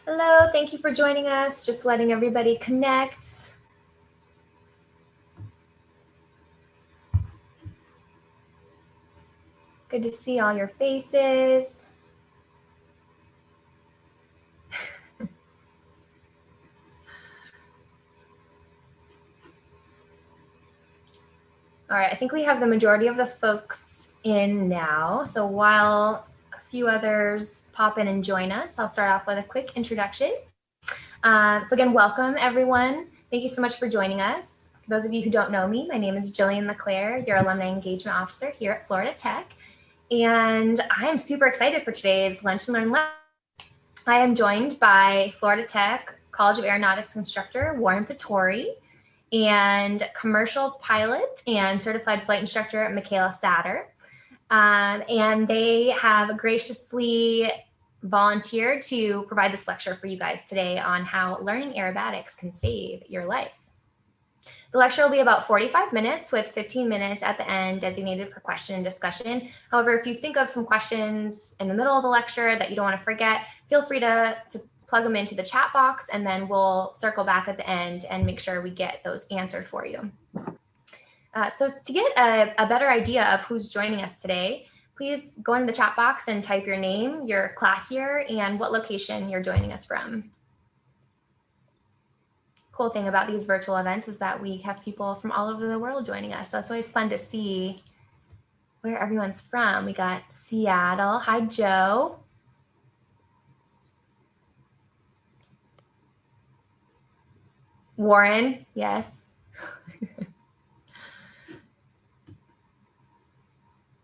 Hello, thank you for joining us. Just letting everybody connect. Good to see all your faces. All right, I think we have the majority of the folks in now. So while a few others pop in and join us, I'll start off with a quick introduction. So again, welcome everyone. Thank you so much for joining us. For those of you who don't know me, my name is Jillian LeClaire, your Alumni Engagement Officer here at Florida Tech. And I am super excited for today's Lunch and Learn Live. I am joined by Florida Tech College of Aeronautics instructor Warren Pittorie and commercial pilot and certified flight instructor Michaela Satter. And they have graciously volunteered to provide this lecture for you guys today on how learning aerobatics can save your life. The lecture will be about 45 minutes with 15 minutes at the end designated for question and discussion. However, if you think of some questions in the middle of the lecture that you don't want to forget, feel free to plug them into the chat box, and then we'll circle back at the end and make sure we get those answered for you. So to get a better idea of who's joining us today, please go into the chat box and type your name, your class year, and what location you're joining us from. Cool thing about these virtual events is that we have people from all over the world joining us. So it's always fun to see where everyone's from. We got Seattle. Hi, Joe. Warren, yes.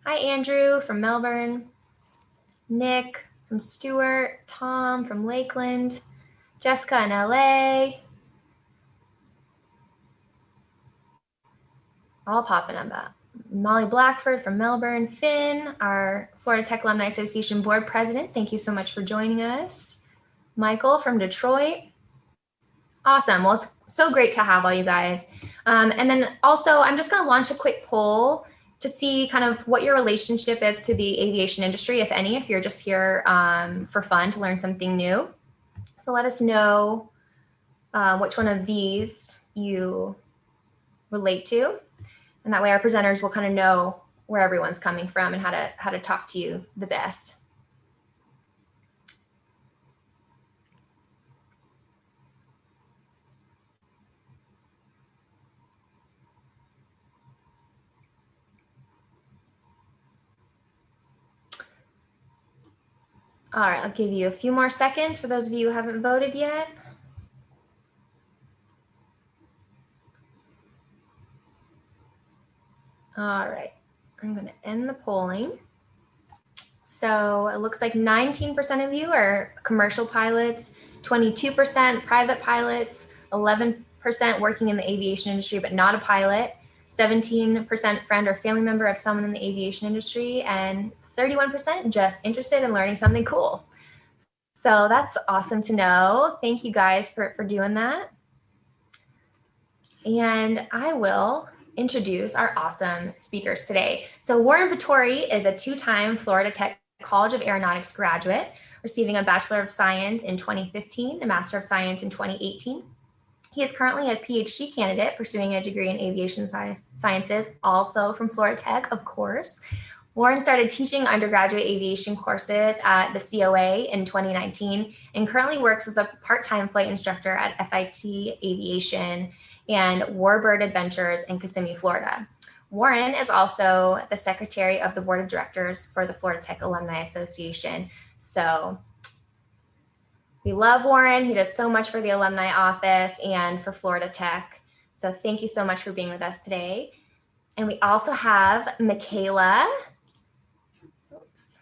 Hi, Andrew from Melbourne. Nick from Stewart. Tom from Lakeland. Jessica in LA. All popping up. Molly Blackford from Melbourne. Finn, our Florida Tech Alumni Association board president. Thank you so much for joining us. Michael from Detroit. Awesome. Well, it's so great to have all you guys. And then also, I'm just going to launch a quick poll to see kind of what your relationship is to the aviation industry, if any, if you're just here for fun to learn something new. So let us know which one of these you relate to. And that way our presenters will kind of know where everyone's coming from and how to talk to you the best. All right, I'll give you a few more seconds for those of you who haven't voted yet. All right, I'm going to end the polling. So it looks like 19% of you are commercial pilots, 22% private pilots, 11% working in the aviation industry but not a pilot, 17% friend or family member of someone in the aviation industry, and 31% just interested in learning something cool. So that's awesome to know. Thank you guys for doing that. And I will introduce our awesome speakers today. So Warren Pittorie is a two-time Florida Tech College of Aeronautics graduate, receiving a Bachelor of Science in 2015, a Master of Science in 2018. He is currently a Ph.D. candidate pursuing a degree in Aviation Sciences, also from Florida Tech, of course. Warren started teaching undergraduate aviation courses at the COA in 2019 and currently works as a part-time flight instructor at FIT Aviation and Warbird Adventures in Kissimmee, Florida. Warren is also the secretary of the board of directors for the Florida Tech Alumni Association. So we love Warren. He does so much for the alumni office and for Florida Tech. So thank you so much for being with us today. And we also have Michaela. Oops.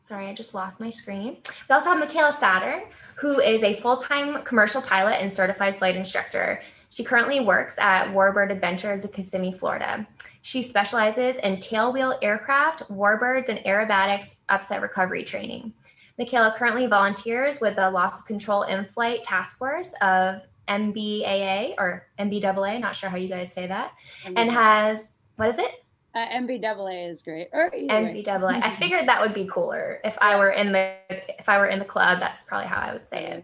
Sorry, I just lost my screen. We also have Michaela Satter, who is a full-time commercial pilot and certified flight instructor. She currently works at Warbird Adventures in Kissimmee, Florida. She specializes in tailwheel aircraft, warbirds, and aerobatics upset recovery training. Michaela currently volunteers with the Loss of Control in-Flight Task Force of MBAA or MBAA, not sure how you guys say that, and has, what is it? MBAA is great. Or MBAA. I figured that would be cooler if I were in the If I were in the club, that's probably how I would say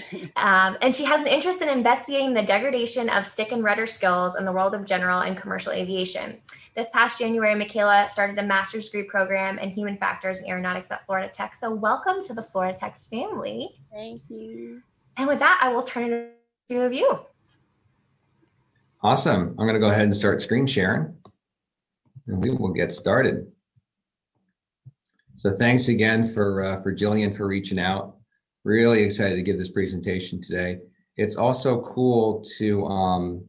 it. And she has an interest in investigating the degradation of stick and rudder skills in the world of general and commercial aviation. This past January, Michaela started a master's degree program in human factors and aeronautics at Florida Tech. So welcome to the Florida Tech family. Thank you. And with that, I will turn it over to you. Awesome. I'm going to go ahead and start screen sharing, and we will get started. So thanks again for Jillian for reaching out. Really excited to give this presentation today. It's also cool to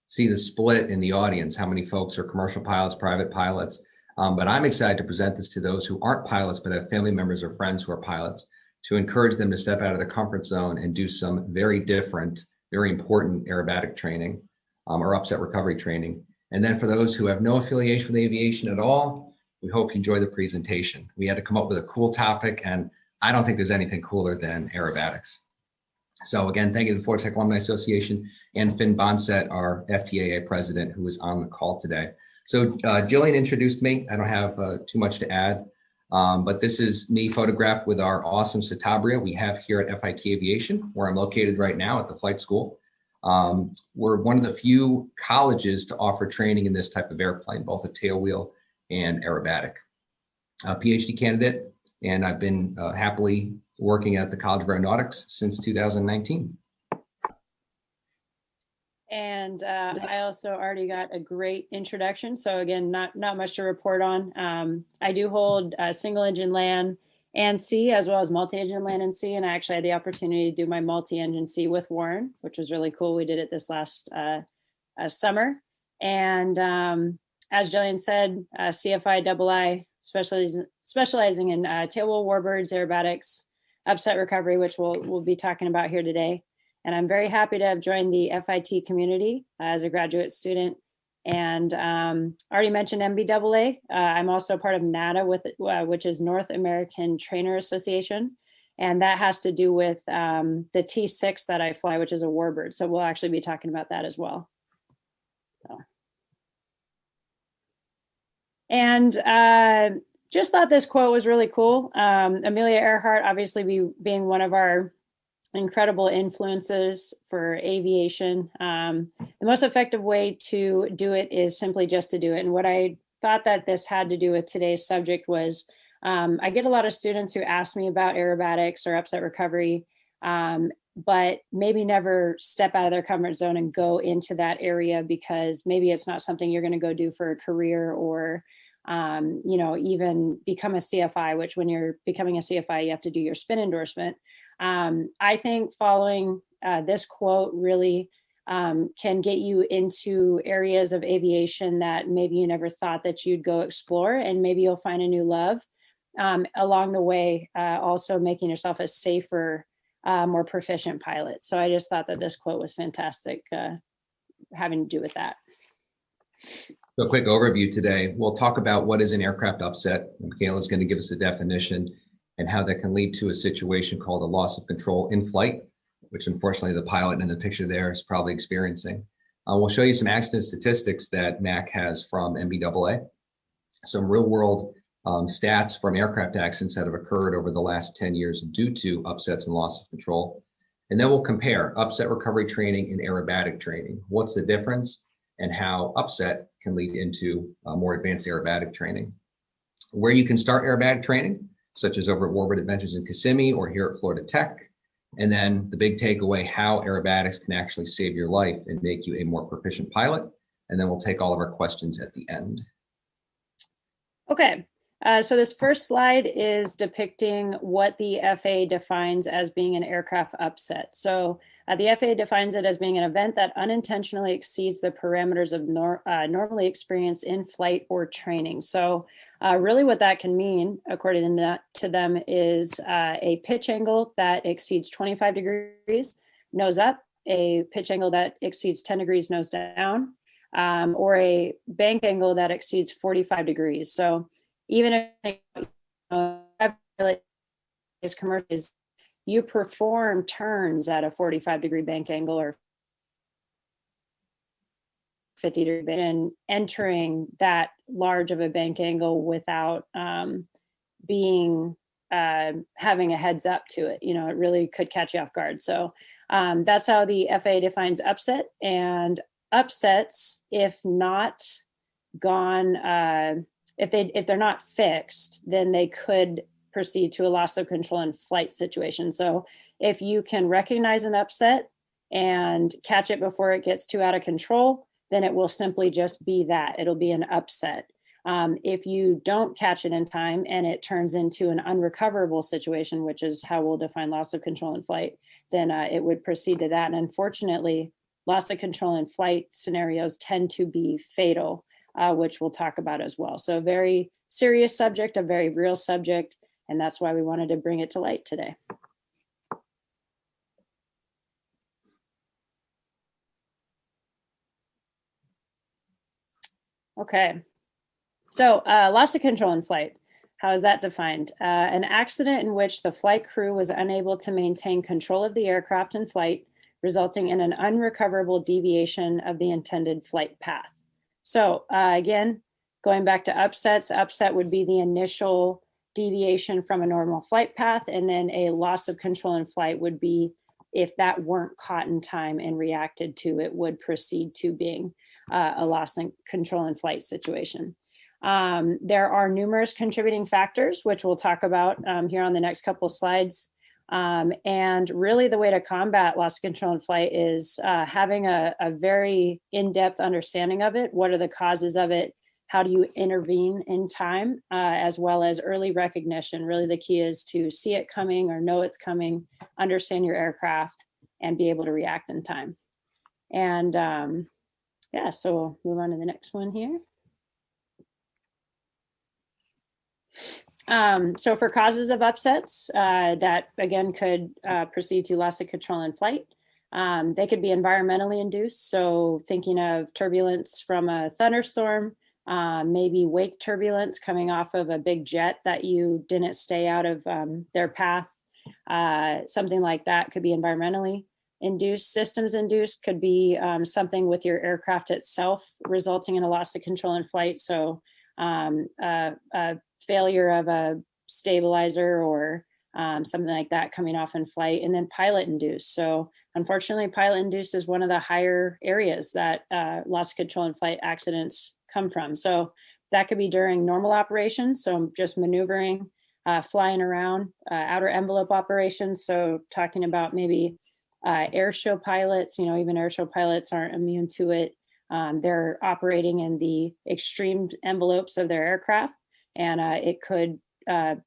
see the split in the audience, how many folks are commercial pilots, private pilots. But I'm excited to present this to those who aren't pilots, but have family members or friends who are pilots, to encourage them to step out of their comfort zone and do some very different, very important aerobatic training or upset recovery training. And then for those who have no affiliation with aviation at all, we hope you enjoy the presentation. We had to come up with a cool topic, and I don't think there's anything cooler than aerobatics. So again, thank you to the Florida Tech Alumni Association and Finn Bonset, our FTAA president, who is on the call today. So Jillian introduced me. I don't have too much to add, but this is me photographed with our awesome Citabria we have here at FIT Aviation, where I'm located right now at the flight school. We're one of the few colleges to offer training in this type of airplane, both a tailwheel and aerobatic. A Ph.D. candidate, and I've been happily working at the College of Aeronautics since 2019. And I also already got a great introduction. So again, not much to report on. I do hold single engine land and sea, as well as multi-engine land and sea. And I actually had the opportunity to do my multi-engine sea with Warren, which was really cool. We did it this last summer. And as Jillian said, CFI II, specializing in tailwheel warbirds, aerobatics, upset recovery, which we'll be talking about here today. And I'm very happy to have joined the FIT community as a graduate student. And already mentioned MBAA. I'm also part of NATA, which is North American Trainer Association. And that has to do with the T6 that I fly, which is a Warbird. So we'll actually be talking about that as well. So. And just thought this quote was really cool. Amelia Earhart, obviously being one of our incredible influences for aviation. The most effective way to do it is simply just to do it. And what I thought that this had to do with today's subject was, I get a lot of students who ask me about aerobatics or upset recovery, but maybe never step out of their comfort zone and go into that area because maybe it's not something you're going to go do for a career or even become a CFI, which when you're becoming a CFI, you have to do your spin endorsement. I think following this quote really can get you into areas of aviation that maybe you never thought that you'd go explore, and maybe you'll find a new love along the way, also making yourself a safer, more proficient pilot. So I just thought that this quote was fantastic, having to do with that. So a quick overview today. We'll talk about what is an aircraft upset. Michaela's going to give us a definition and how that can lead to a situation called a loss of control in flight, which unfortunately the pilot in the picture there is probably experiencing. We'll show you some accident statistics that MAC has from MBAA, some real world stats from aircraft accidents that have occurred over the last 10 years due to upsets and loss of control. And then we'll compare upset recovery training and aerobatic training. What's the difference and how upset can lead into more advanced aerobatic training. Where you can start aerobatic training, such as over at Warbird Adventures in Kissimmee or here at Florida Tech. And then the big takeaway, how aerobatics can actually save your life and make you a more proficient pilot. And then we'll take all of our questions at the end. Okay, so this first slide is depicting what the FAA defines as being an aircraft upset. So the FAA defines it as being an event that unintentionally exceeds the parameters of normally experienced in flight or training. So really what that can mean, according to them, is a pitch angle that exceeds 25 degrees nose up, a pitch angle that exceeds 10 degrees nose down, or a bank angle that exceeds 45 degrees. So even if is commercial, you perform turns at a 45-degree bank angle or 50-degree, and entering that large of a bank angle without being having a heads up to it. You know, it really could catch you off guard. So that's how the FAA defines upset. And upsets, if not gone, if they're not fixed, then they could proceed to a loss of control in flight situation. So if you can recognize an upset and catch it before it gets too out of control, then it will simply just be that. It'll be an upset. If you don't catch it in time and it turns into an unrecoverable situation, which is how we'll define loss of control in flight, then it would proceed to that. And unfortunately, loss of control in flight scenarios tend to be fatal, which we'll talk about as well. So a very serious subject, a very real subject, and that's why we wanted to bring it to light today. Okay, so loss of control in flight. How is that defined? An accident in which the flight crew was unable to maintain control of the aircraft in flight, resulting in an unrecoverable deviation of the intended flight path. So again, going back to upsets, upset would be the initial deviation from a normal flight path, and then a loss of control in flight would be if that weren't caught in time and reacted to, it would proceed to being a loss of control in flight situation. There are numerous contributing factors, which we'll talk about here on the next couple of slides. And really the way to combat loss of control in flight is having a very in-depth understanding of it. What are the causes of it? How do you intervene in time, as well as early recognition? Really the key is to see it coming or know it's coming, understand your aircraft, and be able to react in time. And yeah, so we'll move on to the next one here. So for causes of upsets that again could proceed to loss of control in flight, they could be environmentally induced. So thinking of turbulence from a thunderstorm, maybe wake turbulence coming off of a big jet that you didn't stay out of their path. Something like that could be environmentally induced. Systems induced could be something with your aircraft itself resulting in a loss of control in flight. So failure of a stabilizer or something like that coming off in flight. And then pilot induced. So unfortunately, pilot induced is one of the higher areas that loss of control in flight accidents come from. So that could be during normal operations. So just maneuvering, flying around, outer envelope operations. So talking about maybe air show pilots, you know, even air show pilots aren't immune to it. They're operating in the extreme envelopes of their aircraft, and it could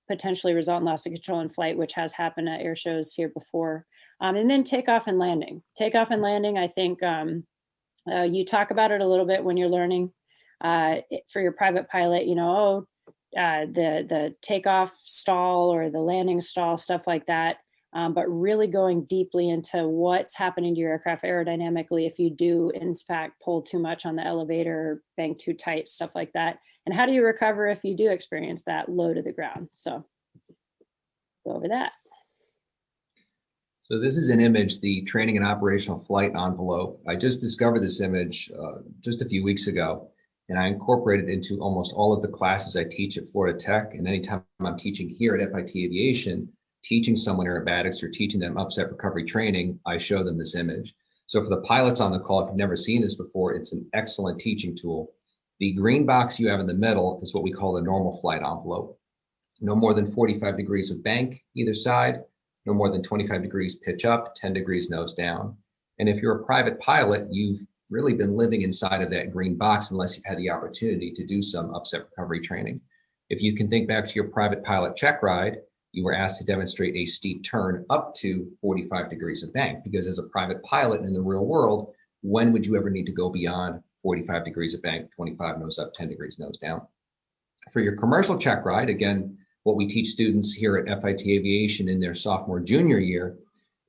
potentially result in loss of control in flight, which has happened at air shows here before. And then takeoff and landing. Takeoff and landing, I think you talk about it a little bit when you're learning for your private pilot, you know, the takeoff stall or the landing stall, stuff like that. But really going deeply into what's happening to your aircraft aerodynamically if you do, in fact, pull too much on the elevator, bank too tight, stuff like that. And how do you recover if you do experience that low to the ground? So go over that. So this is an image, the training and operational flight envelope. I just discovered this image just a few weeks ago, and I incorporated it into almost all of the classes I teach at Florida Tech. And anytime I'm teaching here at FIT Aviation, teaching someone aerobatics or teaching them upset recovery training, I show them this image. So for the pilots on the call, if you've never seen this before, it's an excellent teaching tool. The green box you have in the middle is what we call the normal flight envelope. No more than 45 degrees of bank either side, no more than 25 degrees pitch up, 10 degrees nose down. And if you're a private pilot, you've really been living inside of that green box unless you've had the opportunity to do some upset recovery training. If you can think back to your private pilot check ride, you were asked to demonstrate a steep turn up to 45 degrees of bank, because as a private pilot in the real world, when would you ever need to go beyond 45 degrees of bank, 25 nose up, 10 degrees nose down? For your commercial check ride, again, what we teach students here at FIT Aviation in their sophomore, junior year,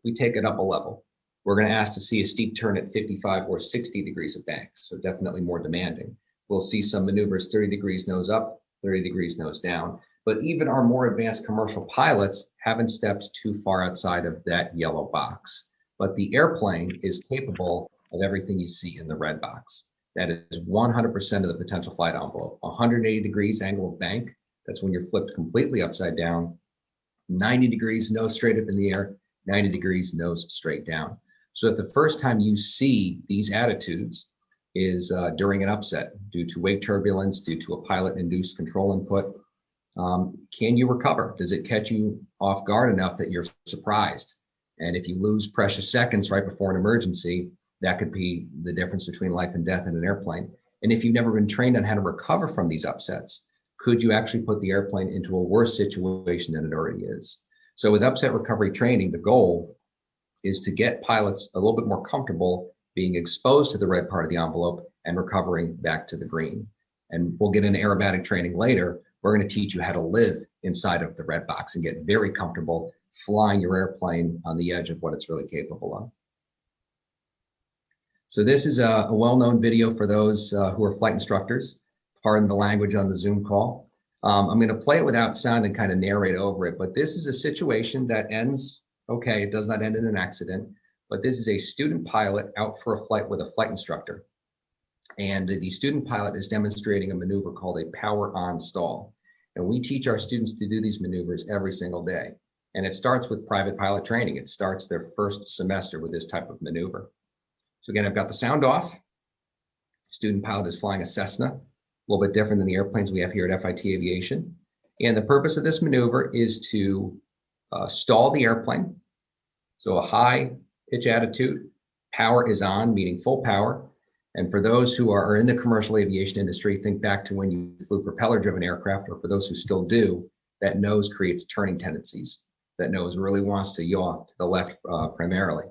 we take it up a level. We're going to ask to see a steep turn at 55 or 60 degrees of bank, so definitely more demanding. We'll see some maneuvers 30 degrees nose up, 30 degrees nose down. But even our more advanced commercial pilots haven't stepped too far outside of that yellow box. But the airplane is capable of everything you see in the red box. That is 100% of the potential flight envelope. 180 degrees angle of bank, that's when you're flipped completely upside down. 90 degrees nose straight up in the air, 90 degrees nose straight down. So if the first time you see these attitudes is during an upset due to wake turbulence, due to a pilot-induced control input, can you recover? Does it catch you off guard enough that you're surprised? And if you lose precious seconds right before an emergency, that could be the difference between life and death in an airplane. And if you've never been trained on how to recover from these upsets, could you actually put the airplane into a worse situation than it already is? So with upset recovery training, the goal is to get pilots a little bit more comfortable being exposed to the red part of the envelope and recovering back to the green. And we'll get into aerobatic training later. We're going to teach you how to live inside of the red box and get very comfortable flying your airplane on the edge of what it's really capable of. So this is a well-known video for those who are flight instructors. Pardon the language on the Zoom call. I'm going to play it without sound and kind of narrate over it, but this is a situation that ends okay. It does not end in an accident, but this is a student pilot out for a flight with a flight instructor. And the student pilot is demonstrating a maneuver called a power on stall. And we teach our students to do these maneuvers every single day. And it starts with private pilot training. It starts their first semester with this type of maneuver. So again, I've got the sound off. Student pilot is flying a Cessna, a little bit different than the airplanes we have here at FIT Aviation. And the purpose of this maneuver is to stall the airplane. So a high pitch attitude, power is on, meaning full power. And for those who are in the commercial aviation industry, think back to when you flew propeller-driven aircraft, or for those who still do, that nose creates turning tendencies. That nose really wants to yaw to the left primarily.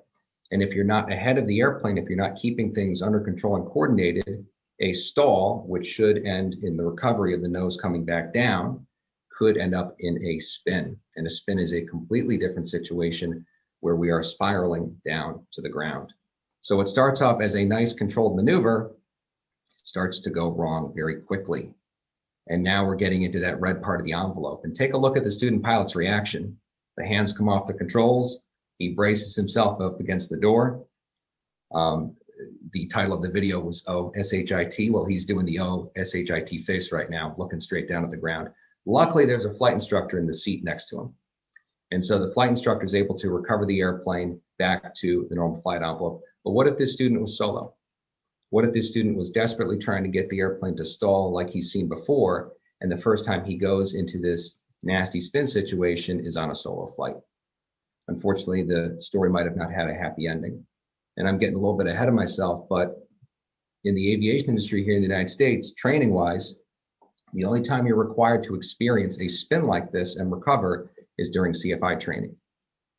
And if you're not ahead of the airplane, if you're not keeping things under control and coordinated, a stall, which should end in the recovery of the nose coming back down, could end up in a spin. And a spin is a completely different situation where we are spiraling down to the ground. So it starts off as a nice controlled maneuver, starts to go wrong very quickly. And now we're getting into that red part of the envelope. And take a look at the student pilot's reaction. The hands come off the controls. He braces himself up against the door. The title of the video was O-S-H-I-T. Well, he's doing the O-S-H-I-T face right now, looking straight down at the ground. Luckily, there's a flight instructor in the seat next to him. And so the flight instructor is able to recover the airplane back to the normal flight envelope. But what if this student was solo? What if this student was desperately trying to get the airplane to stall like he's seen before, and the first time he goes into this nasty spin situation is on a solo flight? Unfortunately, the story might have not had a happy ending. And I'm getting a little bit ahead of myself, but in the aviation industry here in the United States, training-wise, the only time you're required to experience a spin like this and recover is during CFI training.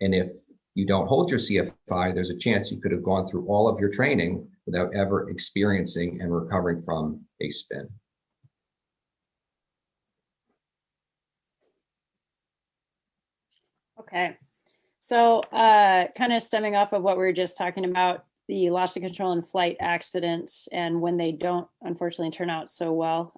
And if you don't hold your CFI, there's a chance you could have gone through all of your training without ever experiencing and recovering from a spin. Okay, so kind of stemming off of what we were just talking about, the loss of control in flight accidents and when they don't unfortunately turn out so well.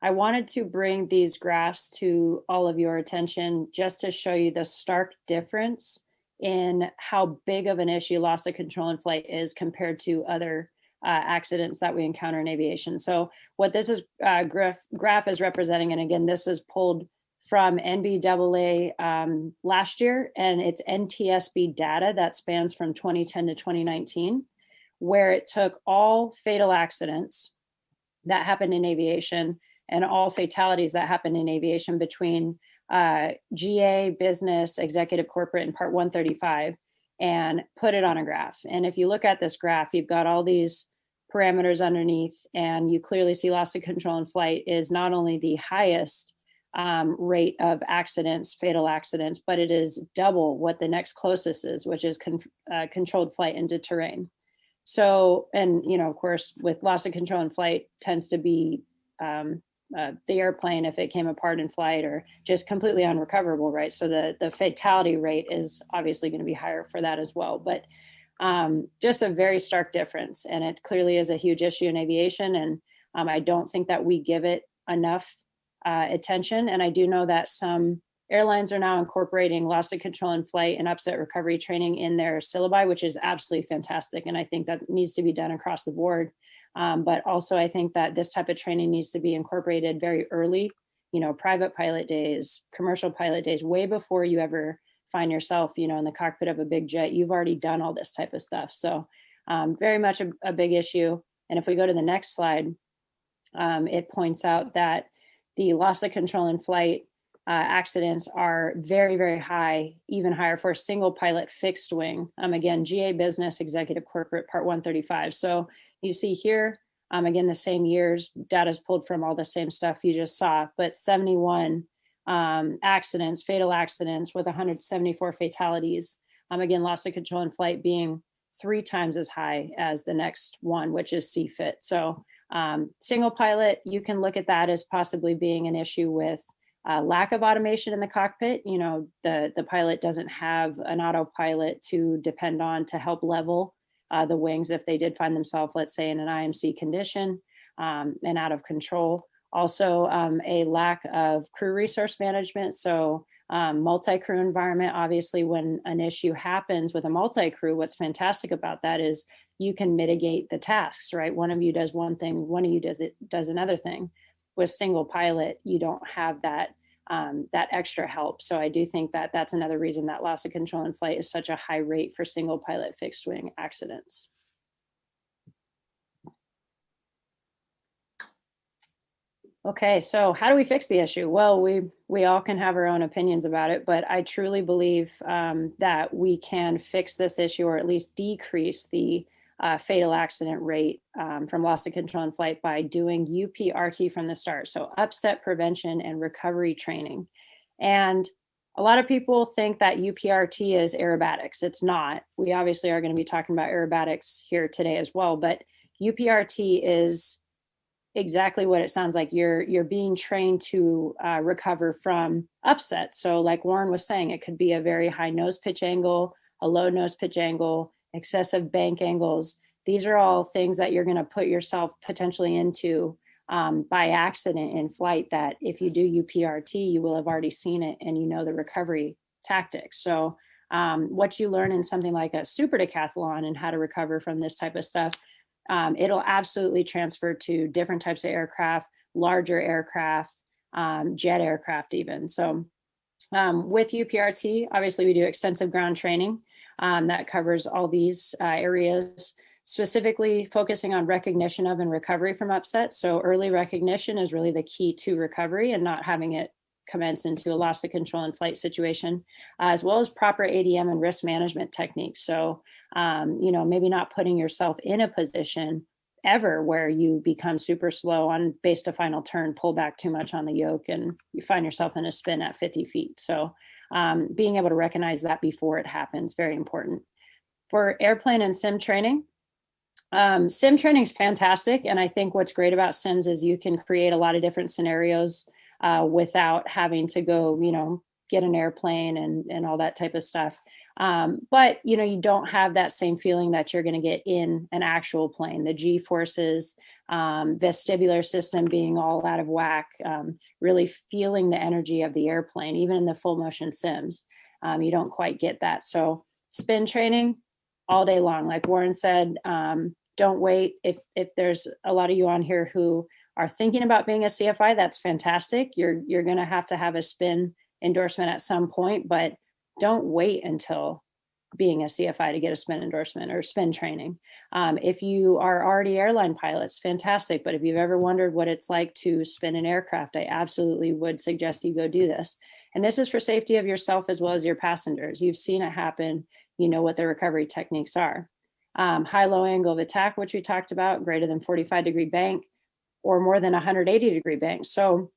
I wanted to bring these graphs to all of your attention just to show you the stark difference in how big of an issue loss of control in flight is compared to other accidents that we encounter in aviation. So what this is graph is representing, and again, this is pulled from NBAA last year, and it's NTSB data that spans from 2010 to 2019, where it took all fatal accidents that happened in aviation and all fatalities that happened in aviation between GA, business, executive, corporate, and Part 135, and put it on a graph. And if you look at this graph, you've got all these parameters underneath, and you clearly see loss of control in flight is not only the highest rate of accidents, fatal accidents, but it is double what the next closest is, which is controlled flight into terrain. So, and of course, with loss of control in flight tends to be the airplane if it came apart in flight or just completely unrecoverable, right? So the fatality rate is obviously going to be higher for that as well. But just a very stark difference, and it clearly is a huge issue in aviation, and I don't think that we give it enough attention. And I do know that some airlines are now incorporating loss of control in flight and upset recovery training in their syllabi, which is absolutely fantastic. And I think that needs to be done across the board. But also I think that this type of training needs to be incorporated very early private pilot days, commercial pilot days, way before you ever find yourself, in the cockpit of a big jet. You've already done all this type of stuff. So very much a big issue. And if we go to the next slide, it points out that the loss of control in flight accidents are very, very high, even higher for a single pilot fixed wing. Again, GA business, executive corporate, part 135. So you see here, again, the same years, data is pulled from all the same stuff you just saw, but 71 accidents, fatal accidents with 174 fatalities. Again, loss of control in flight being 3 times as high as the next one, which is CFIT. So single pilot, you can look at that as possibly being an issue with lack of automation in the cockpit. The pilot doesn't have an autopilot to depend on to help level the wings if they did find themselves, let's say, in an IMC condition and out of control. Also, a lack of crew resource management. So multi-crew environment, obviously, when an issue happens with a multi-crew, what's fantastic about that is you can mitigate the tasks, right? One of you does one thing, one of you does another thing. With single pilot, you don't have that extra help. So I do think that that's another reason that loss of control in flight is such a high rate for single pilot fixed wing accidents. Okay, so how do we fix the issue? Well, we all can have our own opinions about it, but I truly believe that we can fix this issue, or at least decrease the fatal accident rate from loss of control in flight by doing UPRT from the start. So upset prevention and recovery training. And a lot of people think that UPRT is aerobatics. It's not. We obviously are going to be talking about aerobatics here today as well, but UPRT is exactly what it sounds like. You're being trained to recover from upset. So like Warren was saying, it could be a very high nose pitch angle, a low nose pitch angle, excessive bank angles. These are all things that you're going to put yourself potentially into by accident in flight, that if you do UPRT, you will have already seen it and you know the recovery tactics. So what you learn in something like a super decathlon and how to recover from this type of stuff, it'll absolutely transfer to different types of aircraft, larger aircraft, jet aircraft even. So with UPRT, obviously we do extensive ground training that covers all these areas, specifically focusing on recognition of and recovery from upset. So early recognition is really the key to recovery and not having it commence into a loss of control in flight situation, as well as proper ADM and risk management techniques. So, maybe not putting yourself in a position ever where you become super slow on base to final turn, pull back too much on the yoke, and you find yourself in a spin at 50 feet. So being able to recognize that before it happens, very important. For airplane and sim training is fantastic. And I think what's great about sims is you can create a lot of different scenarios without having to go, get an airplane and all that type of stuff. But, you don't have that same feeling that you're going to get in an actual plane. The G forces, vestibular system being all out of whack, really feeling the energy of the airplane, even in the full motion sims. You don't quite get that. So spin training all day long. Like Warren said, don't wait. If there's a lot of you on here who are thinking about being a CFI, that's fantastic. You're going to have a spin endorsement at some point, but don't wait until being a CFI to get a spin endorsement or spin training. If you are already airline pilots, fantastic. But if you've ever wondered what it's like to spin an aircraft, I absolutely would suggest you go do this. And this is for safety of yourself as well as your passengers. You've seen it happen. You know what the recovery techniques are. High-low angle of attack, which we talked about, greater than 45-degree bank or more than 180-degree bank. So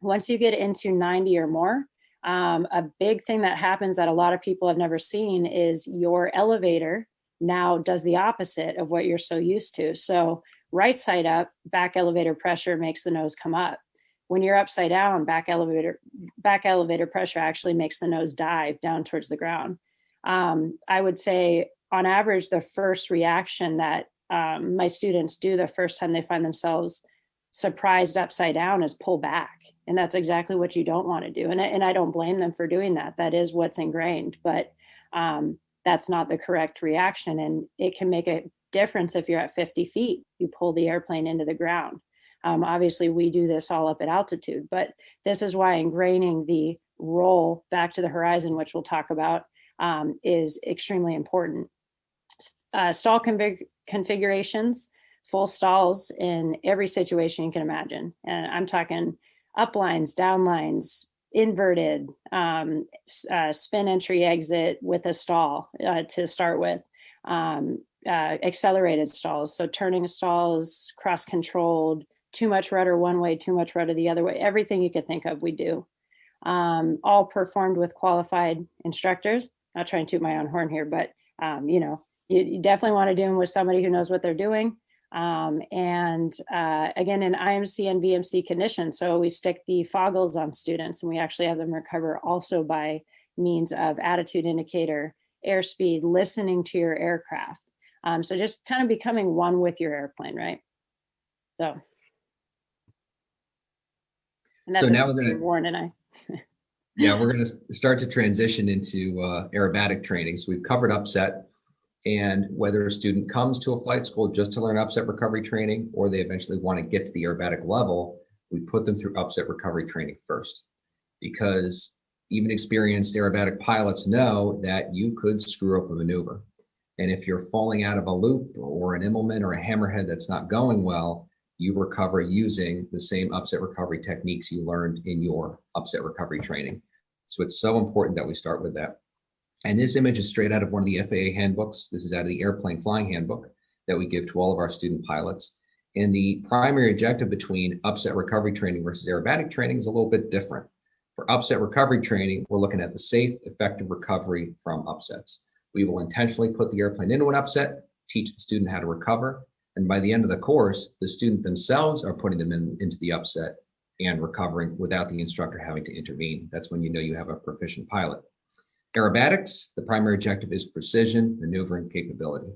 once you get into 90 or more, a big thing that happens that a lot of people have never seen is your elevator now does the opposite of what you're so used to. So right side up, back elevator pressure makes the nose come up. When you're upside down, back elevator pressure actually makes the nose dive down towards the ground. I would say on average, the first reaction that my students do the first time they find themselves surprised upside down is pull back. And that's exactly what you don't want to do. And I don't blame them for doing that. That is what's ingrained, but that's not the correct reaction. And it can make a difference if you're at 50 feet, you pull the airplane into the ground. Obviously, we do this all up at altitude, but this is why ingraining the roll back to the horizon, which we'll talk about, is extremely important. Stall configurations, full stalls in every situation you can imagine. And I'm talking uplines, downlines, inverted, spin entry exit with a stall to start with, accelerated stalls. So turning stalls, cross-controlled, too much rudder one way, too much rudder the other way, everything you could think of, we do. All performed with qualified instructors. Not trying to toot my own horn here, but you definitely want to do them with somebody who knows what they're doing. Again, in IMC and VMC conditions. So we stick the foggles on students, and we actually have them recover also by means of attitude indicator, airspeed, listening to your aircraft. So just kind of becoming one with your airplane, right? So. And that's now we're going to, Warren and I. Yeah, we're going to start to transition into aerobatic training. So we've covered upset, and whether a student comes to a flight school just to learn upset recovery training, or they eventually want to get to the aerobatic level, we put them through upset recovery training first, because even experienced aerobatic pilots know that you could screw up a maneuver. And if you're falling out of a loop or an Immelman or a hammerhead that's not going well, you recover using the same upset recovery techniques you learned in your upset recovery training. So it's so important that we start with that. And this image is straight out of one of the FAA handbooks. This is out of the Airplane Flying Handbook that we give to all of our student pilots. And the primary objective between upset recovery training versus aerobatic training is a little bit different. For upset recovery training, we're looking at the safe, effective recovery from upsets. We will intentionally put the airplane into an upset, teach the student how to recover. And by the end of the course, the student themselves are putting them into the upset and recovering without the instructor having to intervene. That's when you know you have a proficient pilot. Aerobatics, the primary objective is precision, maneuvering capability.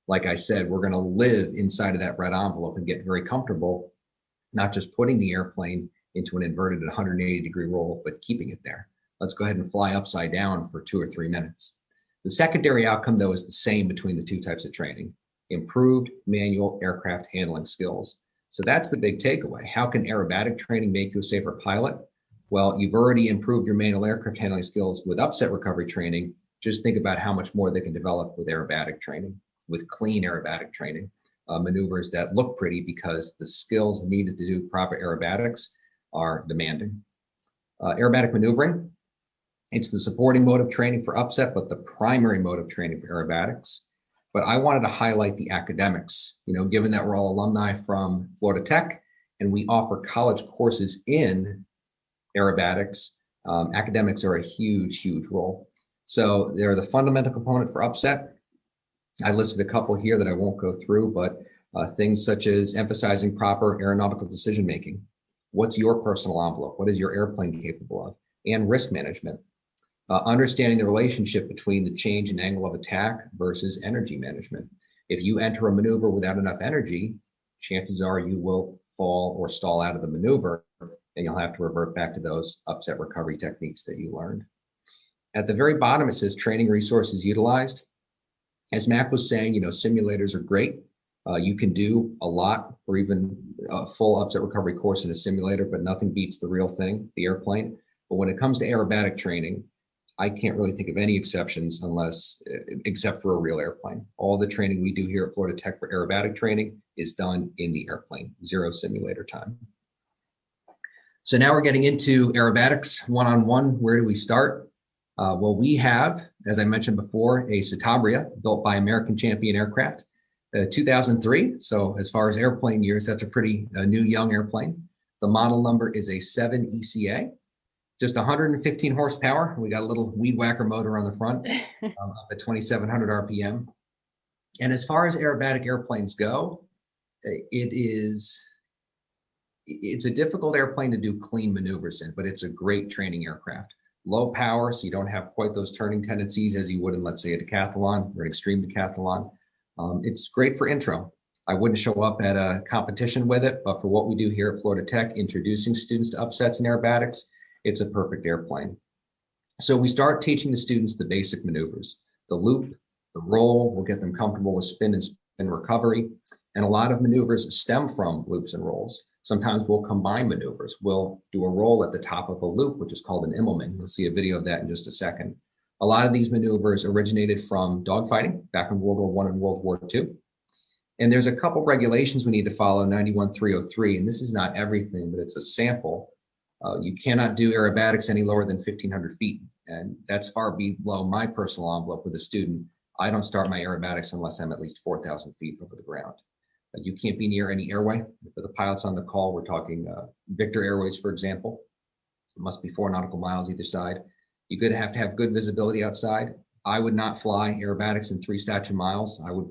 Like I said, we're going to live inside of that red envelope and get very comfortable, not just putting the airplane into an inverted 180-degree roll, but keeping it there. Let's go ahead and fly upside down for 2 or 3 minutes. The secondary outcome, though, is the same between the two types of training: improved manual aircraft handling skills. So that's the big takeaway. How can aerobatic training make you a safer pilot? Well, you've already improved your manual aircraft handling skills with upset recovery training. Just think about how much more they can develop with aerobatic training, with clean aerobatic training, maneuvers that look pretty because the skills needed to do proper aerobatics are demanding. Aerobatic maneuvering, it's the supporting mode of training for upset, but the primary mode of training for aerobatics. But I wanted to highlight the academics, given that we're all alumni from Florida Tech and we offer college courses in aerobatics, academics are a huge, huge role. So they're the fundamental component for upset. I listed a couple here that I won't go through, but things such as emphasizing proper aeronautical decision-making. What's your personal envelope? What is your airplane capable of? And risk management. Understanding the relationship between the change in angle of attack versus energy management. If you enter a maneuver without enough energy, chances are you will fall or stall out of the maneuver, and you'll have to revert back to those upset recovery techniques that you learned. At the very bottom, it says training resources utilized. As Mac was saying, simulators are great. You can do a lot or even a full upset recovery course in a simulator, but nothing beats the real thing, the airplane. But when it comes to aerobatic training, I can't really think of any exceptions except for a real airplane. All the training we do here at Florida Tech for aerobatic training is done in the airplane, 0 simulator time. So now we're getting into aerobatics one-on-one. Where do we start? Well, we have, as I mentioned before, a Citabria built by American Champion Aircraft, 2003. So as far as airplane years, that's a pretty new young airplane. The model number is a 7 ECA. Just 115 horsepower. We got a little weed whacker motor on the front up at 2,700 RPM. And as far as aerobatic airplanes go, it's a difficult airplane to do clean maneuvers in, but it's a great training aircraft. Low power, so you don't have quite those turning tendencies as you would in, let's say, a decathlon or an extreme decathlon. It's great for intro. I wouldn't show up at a competition with it, but for what we do here at Florida Tech, introducing students to upsets and aerobatics, it's a perfect airplane. So we start teaching the students the basic maneuvers, the loop, the roll. We'll get them comfortable with spin and spin recovery. And a lot of maneuvers stem from loops and rolls. Sometimes we'll combine maneuvers. We'll do a roll at the top of a loop, which is called an Immelman. You'll see a video of that in just a second. A lot of these maneuvers originated from dogfighting back in World War I and World War II. And there's a couple regulations we need to follow, 91.303, and this is not everything, but it's a sample. You cannot do aerobatics any lower than 1,500 feet, and that's far below my personal envelope with a student. I don't start my aerobatics unless I'm at least 4,000 feet over the ground. You can't be near any airway. For the pilots on the call, we're talking Victor Airways, for example. It must be 4 nautical miles either side. You're going to have good visibility outside. I would not fly aerobatics in 3 statute miles. I would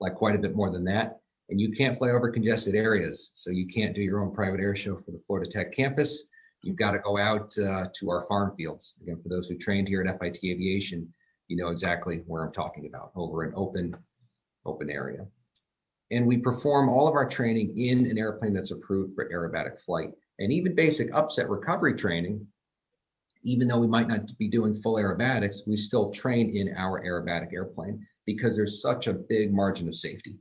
like quite a bit more than that. And you can't fly over congested areas. So you can't do your own private air show for the Florida Tech campus. You've got to go out to our farm fields. Again, for those who trained here at FIT Aviation, you know exactly where I'm talking about, over an open area. And we perform all of our training in an airplane that's approved for aerobatic flight. And even basic upset recovery training, even though we might not be doing full aerobatics, we still train in our aerobatic airplane because there's such a big margin of safety.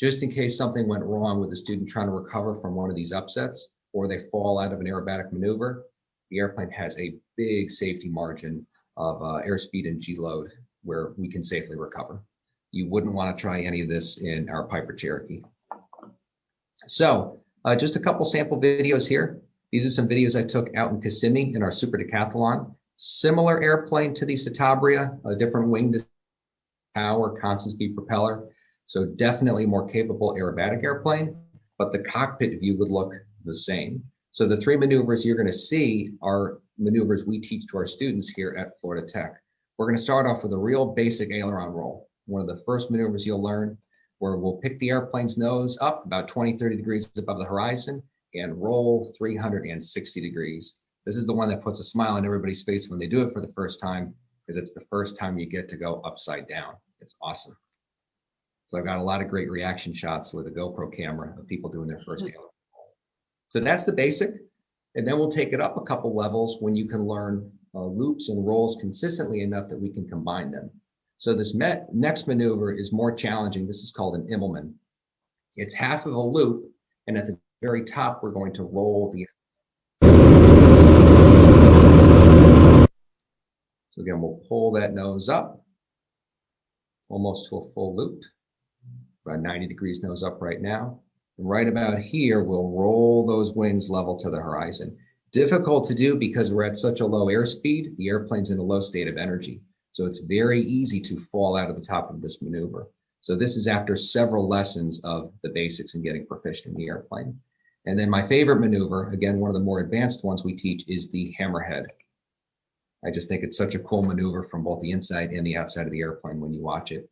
Just in case something went wrong with a student trying to recover from one of these upsets, or they fall out of an aerobatic maneuver, the airplane has a big safety margin of airspeed and G load where we can safely recover. You wouldn't want to try any of this in our Piper Cherokee. So just a couple sample videos here. These are some videos I took out in Kissimmee in our Super Decathlon. Similar airplane to the Citabria, a different wing power, constant speed propeller. So definitely more capable aerobatic airplane, but the cockpit view would look the same. So the 3 maneuvers you're going to see are maneuvers we teach to our students here at Florida Tech. We're going to start off with a real basic aileron roll. One of the first maneuvers you'll learn, where we'll pick the airplane's nose up about 20, 30 degrees above the horizon and roll 360 degrees. This is the one that puts a smile on everybody's face when they do it for the first time, because it's the first time you get to go upside down. It's awesome. So I've got a lot of great reaction shots with a GoPro camera of people doing their first aileron roll. So that's the basic. And then we'll take it up a couple levels when you can learn loops and rolls consistently enough that we can combine them. So this next maneuver is more challenging. This is called an Immelman. It's half of a loop, and at the very top, we're going to roll the. So again, we'll pull that nose up, almost to a full loop, about 90 degrees nose up right now. And right about here, we'll roll those wings level to the horizon. Difficult to do because we're at such a low airspeed. The airplane's in a low state of energy. So it's very easy to fall out of the top of this maneuver. So this is after several lessons of the basics and getting proficient in the airplane. And then my favorite maneuver, again, one of the more advanced ones we teach, is the hammerhead. I just think it's such a cool maneuver from both the inside and the outside of the airplane when you watch it.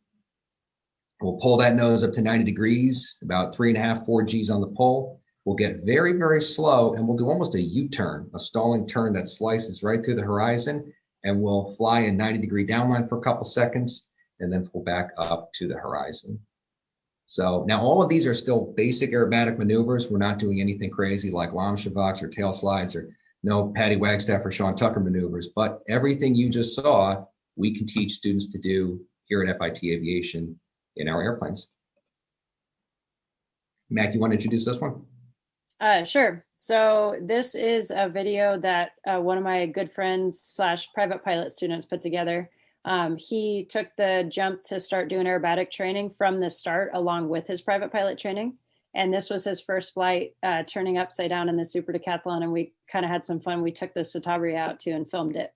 We'll pull that nose up to 90 degrees, about 3.5, 4 Gs on the pull. We'll get very, very slow, and we'll do almost a U-turn, a stalling turn that slices right through the horizon, and we'll fly a 90-degree downline for a couple seconds and then pull back up to the horizon. So now all of these are still basic aerobatic maneuvers. We're not doing anything crazy like Lomshavaks or tail slides or no Patty Wagstaff or Sean Tucker maneuvers, but everything you just saw, we can teach students to do here at FIT Aviation in our airplanes. Mac, you want to introduce this one? Sure. So this is a video that one of my good friends / private pilot students put together. He took the jump to start doing aerobatic training from the start along with his private pilot training. And this was his first flight turning upside down in the Super Decathlon. And we kind of had some fun. We took the Citabria out too and filmed it.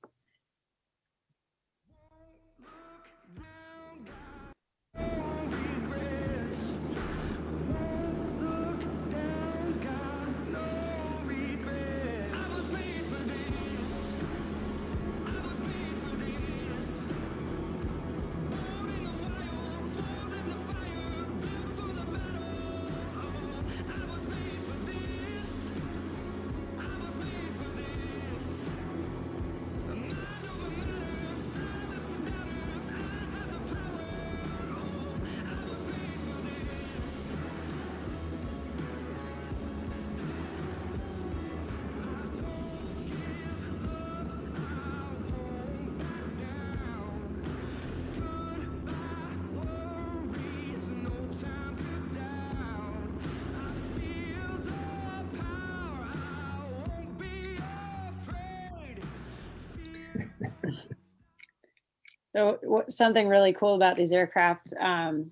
So something really cool about these aircraft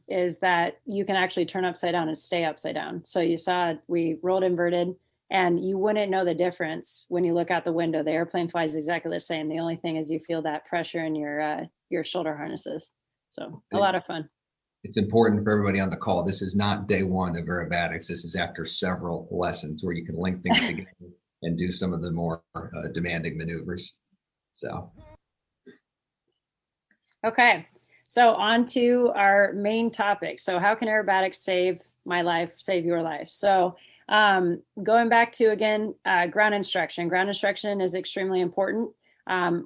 is that you can actually turn upside down and stay upside down. So you saw we rolled inverted, and you wouldn't know the difference when you look out the window. The airplane flies exactly the same. The only thing is you feel that pressure in your shoulder harnesses. So a lot of fun. It's important for everybody on the call. This is not day one of aerobatics. This is after several lessons where you can link things together and do some of the more demanding maneuvers. So. Okay, so on to our main topic. So how can aerobatics save my life, save your life? So going back to, again, ground instruction. Ground instruction is extremely important.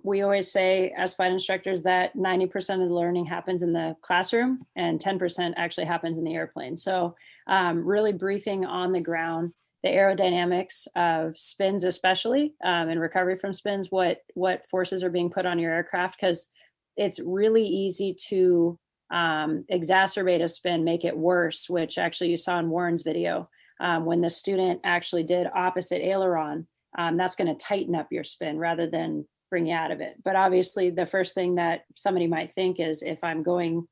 We always say as flight instructors that 90% of the learning happens in the classroom and 10% actually happens in the airplane. So really briefing on the ground, the aerodynamics of spins, especially, and recovery from spins, what forces are being put on your aircraft, because it's really easy to exacerbate a spin, make it worse, which actually you saw in Warren's video. When the student actually did opposite aileron, that's going to tighten up your spin rather than bring you out of it. But obviously the first thing that somebody might think is, if I'm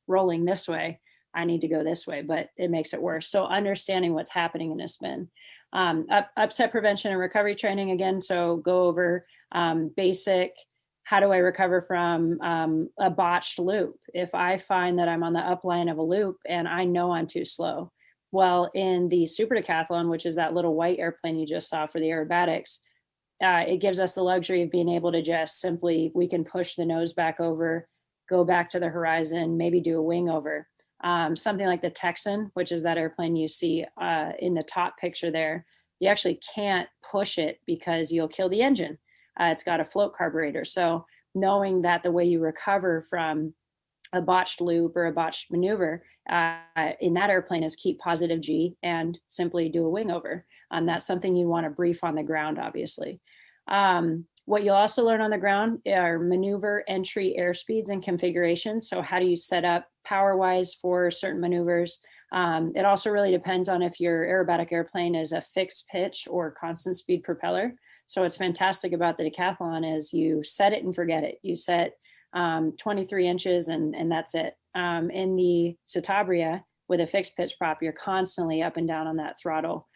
rolling this way, I need to go this way, but it makes it worse. So understanding what's happening in a spin. Upset prevention and recovery training, again, so go over basic, how do I recover from a botched loop? If I find that I'm on the upline of a loop and I know I'm too slow. Well, in the Super Decathlon, which is that little white airplane you just saw for the aerobatics, it gives us the luxury of being able to just simply, we can push the nose back over, go back to the horizon, maybe do a wing over. Something like the Texan, which is that airplane you see in the top picture there, you actually can't push it because you'll kill the engine. It's got a float carburetor. So knowing that the way you recover from a botched loop or a botched maneuver in that airplane is keep positive G and simply do a wing over. That's something you want to brief on the ground, obviously. What you'll also learn on the ground are maneuver entry airspeeds and configurations. So how do you set up power-wise for certain maneuvers? It also really depends on if your aerobatic airplane is a fixed pitch or constant speed propeller. So what's fantastic about the Decathlon is you set it and forget it. You set 23 inches and that's it. In the Citabria with a fixed pitch prop, you're constantly up and down on that throttle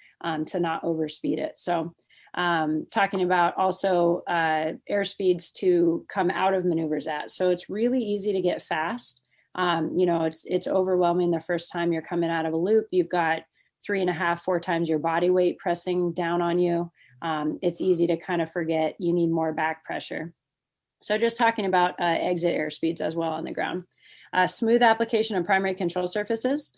to not overspeed it. So talking about also airspeeds to come out of maneuvers at. So it's really easy to get fast. It's overwhelming the first time you're coming out of a loop. You've got 3.5, 4 times your body weight pressing down on you. It's easy to kind of forget you need more back pressure. So just talking about exit airspeeds as well on the ground. Smooth application of primary control surfaces.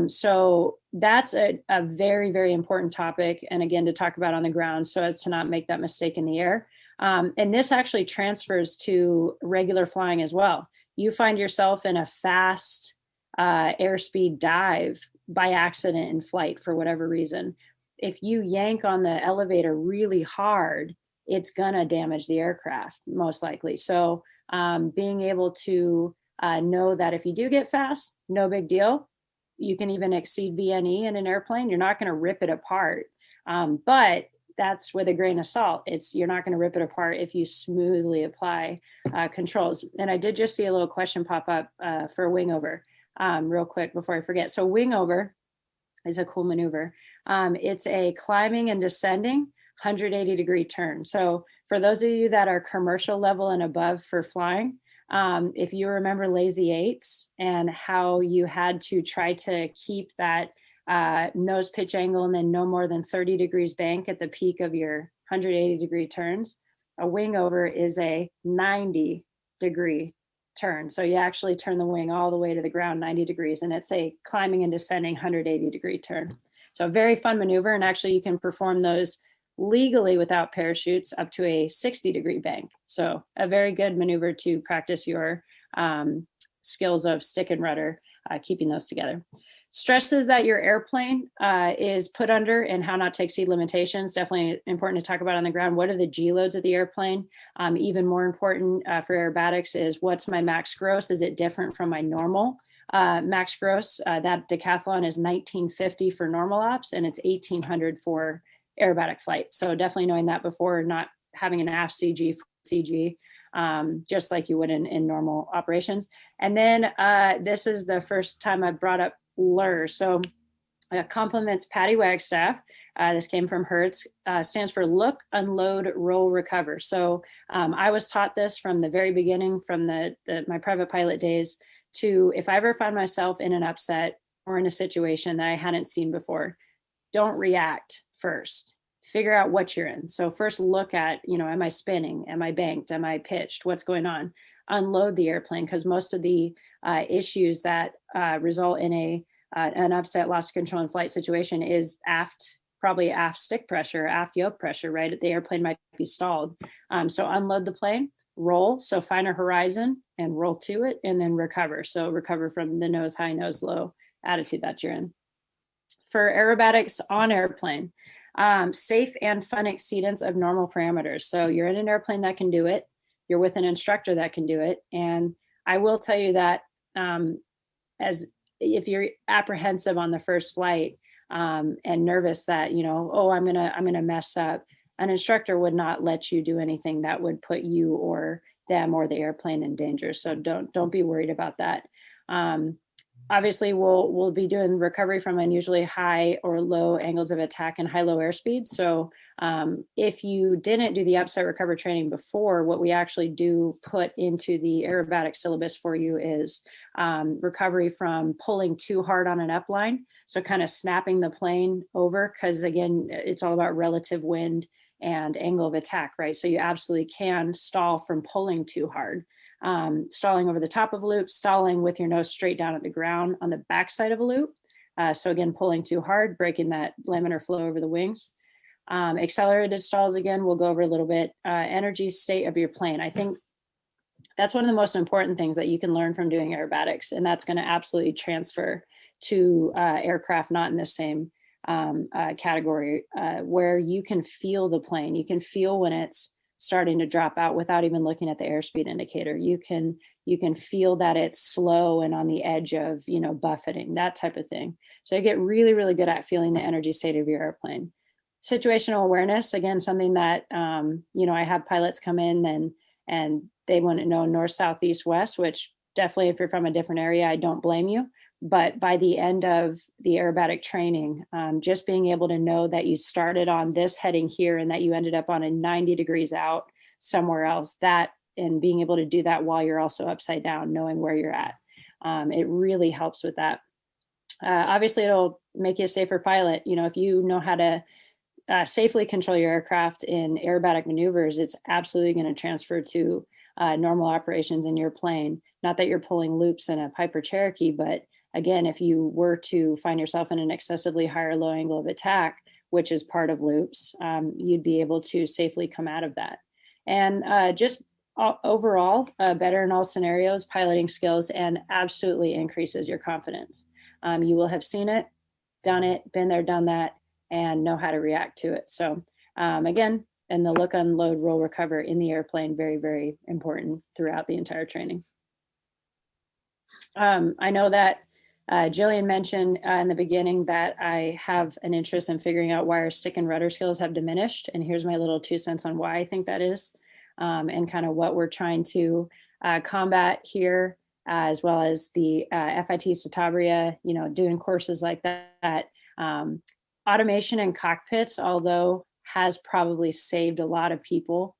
So that's a very, very important topic. And again, to talk about on the ground so as to not make that mistake in the air. And this actually transfers to regular flying as well. You find yourself in a fast airspeed dive by accident in flight for whatever reason. If you yank on the elevator really hard, it's gonna damage the aircraft most likely. So being able to know that if you do get fast, no big deal. You can even exceed VNE in an airplane. You're not gonna rip it apart, but that's with a grain of salt. You're not gonna rip it apart if you smoothly apply controls. And I did just see a little question pop up for a wing over real quick before I forget. So wing over is a cool maneuver. It's a climbing and descending 180-degree turn. So for those of you that are commercial level and above for flying, if you remember Lazy Eights and how you had to try to keep that nose pitch angle and then no more than 30 degrees bank at the peak of your 180-degree turns, a wing over is a 90-degree turn. So you actually turn the wing all the way to the ground 90 degrees, and it's a climbing and descending 180-degree turn. So a very fun maneuver, and actually you can perform those legally without parachutes up to a 60-degree bank. So a very good maneuver to practice your skills of stick and rudder, keeping those together. Stresses that your airplane is put under and how not to exceed limitations. Definitely important to talk about on the ground. What are the G loads of the airplane? Even more important for aerobatics is what's my max gross? Is it different from my normal max gross? That Decathlon is 1950 for normal ops and it's 1800 for aerobatic flight. So definitely knowing that before, not having an aft CG, CG. just like you would in normal operations. And then this is the first time I brought up LUR. So compliments Patty Wagstaff. This came from Hertz, stands for Look, Unload, Roll, Recover. So I was taught this from the very beginning, from my private pilot days, to if I ever find myself in an upset or in a situation that I hadn't seen before, don't react first. Figure out what you're in. So first look at, am I spinning? Am I banked? Am I pitched? What's going on? Unload the airplane, because most of the issues that result in an upset, loss of control in flight situation is probably aft stick pressure, aft yoke pressure, right? The airplane might be stalled. So unload the plane, roll. So find a horizon and roll to it, and then recover. So recover from the nose high, nose low attitude that you're in. For aerobatics on airplane, safe and fun exceedance of normal parameters. So you're in an airplane that can do it. You're with an instructor that can do it. And I will tell you that if you're apprehensive on the first flight and nervous that, I'm gonna mess up, an instructor would not let you do anything that would put you or them or the airplane in danger. So don't be worried about that. Obviously, we'll be doing recovery from unusually high or low angles of attack and high-low airspeed. So if you didn't do the upside recover training before, what we actually do put into the aerobatic syllabus for you is recovery from pulling too hard on an upline. So kind of snapping the plane over, because again, it's all about relative wind and angle of attack, right? So you absolutely can stall from pulling too hard. Stalling over the top of a loop, stalling with your nose straight down at the ground on the backside of a loop. So again, pulling too hard, breaking that laminar flow over the wings. Accelerated stalls, again, we'll go over a little bit. Energy state of your plane. I think that's one of the most important things that you can learn from doing aerobatics, and that's going to absolutely transfer to aircraft not in the same category, where you can feel the plane. You can feel when it's starting to drop out without even looking at the airspeed indicator. You can feel that it's slow and on the edge of, buffeting, that type of thing. So you get really, really good at feeling the energy state of your airplane. Situational awareness, again, something that, I have pilots come in and they want to know north, south, east, west, which definitely if you're from a different area, I don't blame you. But by the end of the aerobatic training, just being able to know that you started on this heading here and that you ended up on a 90 degrees out somewhere else, and being able to do that while you're also upside down, knowing where you're at. It really helps with that. Obviously, it'll make you a safer pilot. If you know how to safely control your aircraft in aerobatic maneuvers, it's absolutely going to transfer to normal operations in your plane. Not that you're pulling loops in a Piper Cherokee, but again, if you were to find yourself in an excessively high or low angle of attack, which is part of loops, you'd be able to safely come out of that. And just overall, better in all scenarios, piloting skills, and absolutely increases your confidence. You will have seen it, done it, been there, done that, and know how to react to it. So again, and the look, unload, roll, recover in the airplane, very, very important throughout the entire training. I know that Jillian mentioned in the beginning that I have an interest in figuring out why our stick and rudder skills have diminished. And here's my little 2 cents on why I think that is, and kind of what we're trying to combat here, as well as the FIT Satabria, doing courses like that. Automation in cockpits, although has probably saved a lot of people,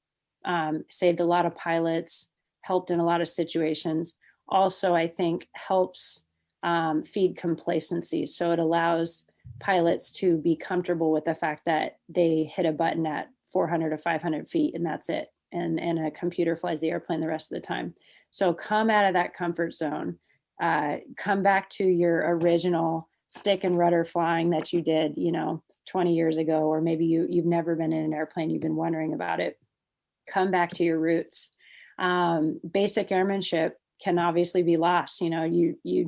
saved a lot of pilots, helped in a lot of situations. Also, I think helps feed complacency. So it allows pilots to be comfortable with the fact that they hit a button at 400 or 500 feet and that's it. And a computer flies the airplane the rest of the time. So come out of that comfort zone, come back to your original stick and rudder flying that you did, 20 years ago, or maybe you've never been in an airplane, you've been wondering about it. Come back to your roots. Basic airmanship can obviously be lost. You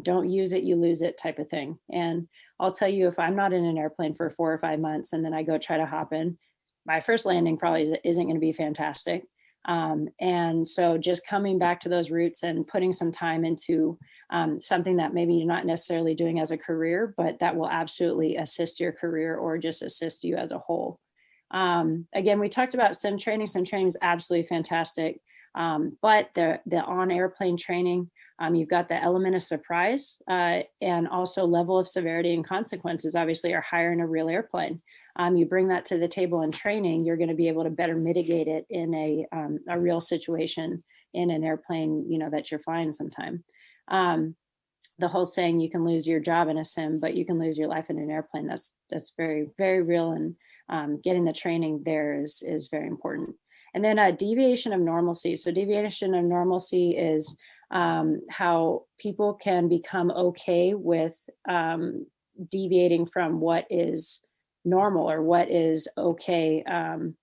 don't use it, you lose it type of thing. And I'll tell you, if I'm not in an airplane for 4 or 5 months and then I go try to hop in, my first landing probably isn't going to be fantastic. And so just coming back to those roots and putting some time into something that maybe you're not necessarily doing as a career, but that will absolutely assist your career or just assist you as a whole. Again, we talked about sim training. Sim training is absolutely fantastic. But the on-airplane training, you've got the element of surprise, and also level of severity and consequences obviously are higher in a real airplane. You bring that to the table in training, you're going to be able to better mitigate it in a real situation in an airplane, that you're flying sometime. The whole saying, you can lose your job in a sim, but you can lose your life in an airplane. That's very, very real. And getting the training there is very important. And then deviation of normalcy. So deviation of normalcy is how people can become okay with deviating from what is normal or what is okay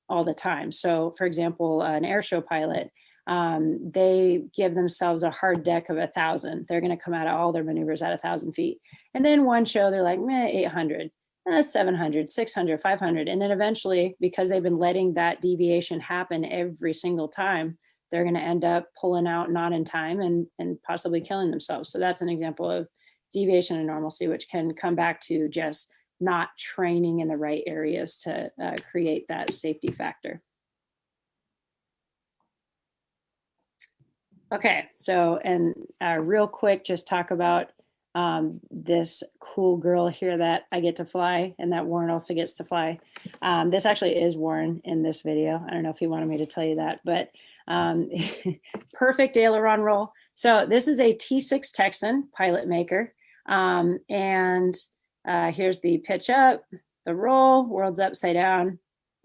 all the time. So for example, an airshow pilot, they give themselves a hard deck of 1,000. They're going to come out of all their maneuvers at 1,000 feet. And then one show, they're like, 800, 700, 600, 500. And then eventually, because they've been letting that deviation happen every single time, they're going to end up pulling out not in time and possibly killing themselves. So that's an example of deviation of normalcy, which can come back to just not training in the right areas to create that safety factor. Okay, so and real quick, just talk about this cool girl here that I get to fly and that Warren also gets to fly. This actually is Warren in this video. I don't know if he wanted me to tell you that, but perfect aileron roll. So this is a T6 Texan pilot maker. And here's the pitch up, the roll, world's upside down,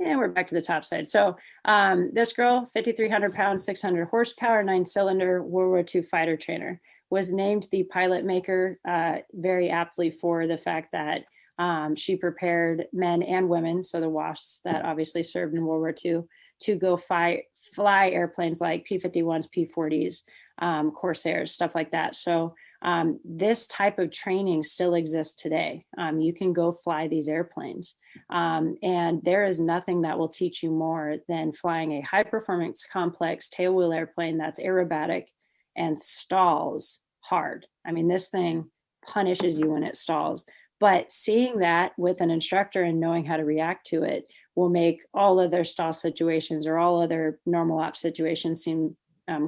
and we're back to the top side. So this girl, 5,300 pounds, 600 horsepower, 9-cylinder World War II fighter trainer, was named the pilot maker very aptly for the fact that she prepared men and women, so the WASPs that obviously served in World War II, to go fly airplanes like P-51s, P-40s, Corsairs, stuff like that. So this type of training still exists today. You can go fly these airplanes. And there is nothing that will teach you more than flying a high performance complex tailwheel airplane that's aerobatic and stalls hard. I mean, this thing punishes you when it stalls. But seeing that with an instructor and knowing how to react to it will make all other stall situations or all other normal op situations seem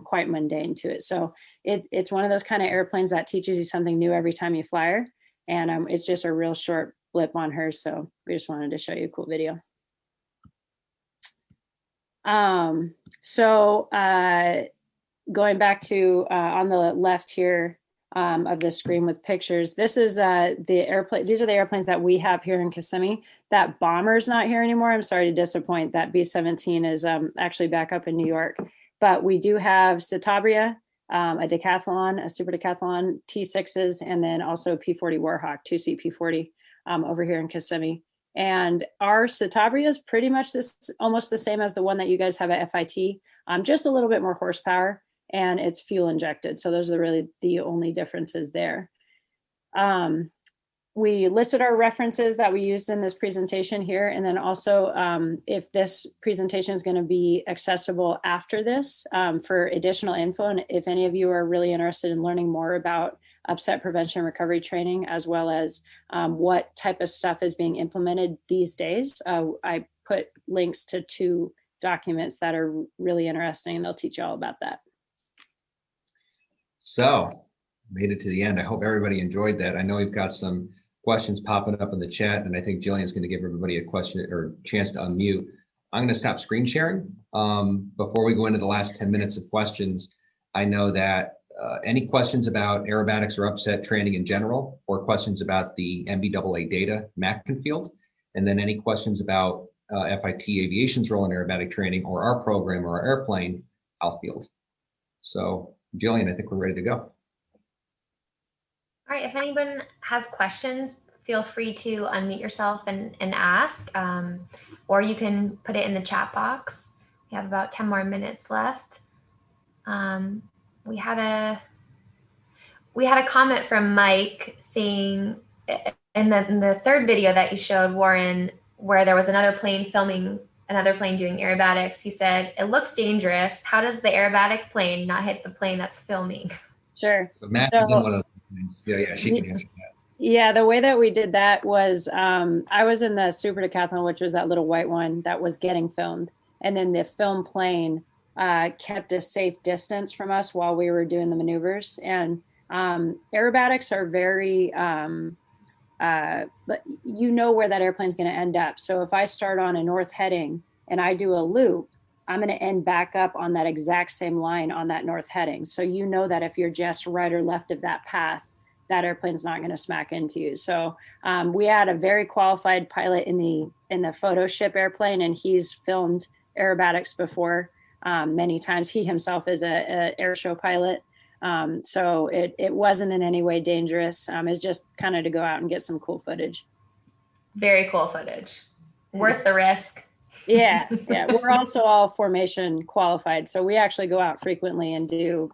quite mundane to it. So it's one of those kind of airplanes that teaches you something new every time you fly her. And it's just a real short blip on her. So we just wanted to show you a cool video. Going back to on the left here of the screen with pictures, this is the airplane. These are the airplanes that we have here in Kissimmee. That bomber's not here anymore. I'm sorry to disappoint. That B-17 is actually back up in New York. But we do have Citabria, a decathlon, a super decathlon, T6s, and then also P-40 Warhawk, 2-seat P-40 over here in Kissimmee. And our Citabria is pretty much almost the same as the one that you guys have at FIT, just a little bit more horsepower, and it's fuel injected. So those are really the only differences there. We listed our references that we used in this presentation here. And then also, if this presentation is going to be accessible after this for additional info, and if any of you are really interested in learning more about upset prevention and recovery training, as well as what type of stuff is being implemented these days, I put links to 2 documents that are really interesting, and they'll teach you all about that. So, made it to the end. I hope everybody enjoyed that. I know we've got some questions popping up in the chat, and I think Jillian's going to give everybody a question or chance to unmute. I'm going to stop screen sharing. Before we go into the last 10 minutes of questions, I know that any questions about aerobatics or upset training in general, or questions about the MBAA data, Mac can field, and then any questions about FIT Aviation's role in aerobatic training or our program or our airplane, I'll field. So Jillian, I think we're ready to go. All right, if anyone has questions, feel free to unmute yourself and ask, or you can put it in the chat box. We have about 10 more minutes left. We had a comment from Mike saying in the third video that you showed, Warren, where there was another plane filming another plane doing aerobatics. He said, "It looks dangerous. How does the aerobatic plane not hit the plane that's filming?" Sure. So Matt is in one of the planes. Yeah, she can answer that. Yeah, the way that we did that was I was in the super decathlon, which was that little white one that was getting filmed. And then the film plane kept a safe distance from us while we were doing the maneuvers. And aerobatics are very, you know where that airplane's going to end up. So if I start on a north heading and I do a loop, I'm going to end back up on that exact same line on that north heading. So you know that if you're just right or left of that path, that airplane's not going to smack into you. So we had a very qualified pilot in the photo ship airplane, and he's filmed aerobatics before many times. He himself is a air show pilot. So it wasn't in any way dangerous. It's just kind of to go out and get some cool footage. Very cool footage. Worth the risk. Yeah. We're also all formation qualified. So we actually go out frequently and do,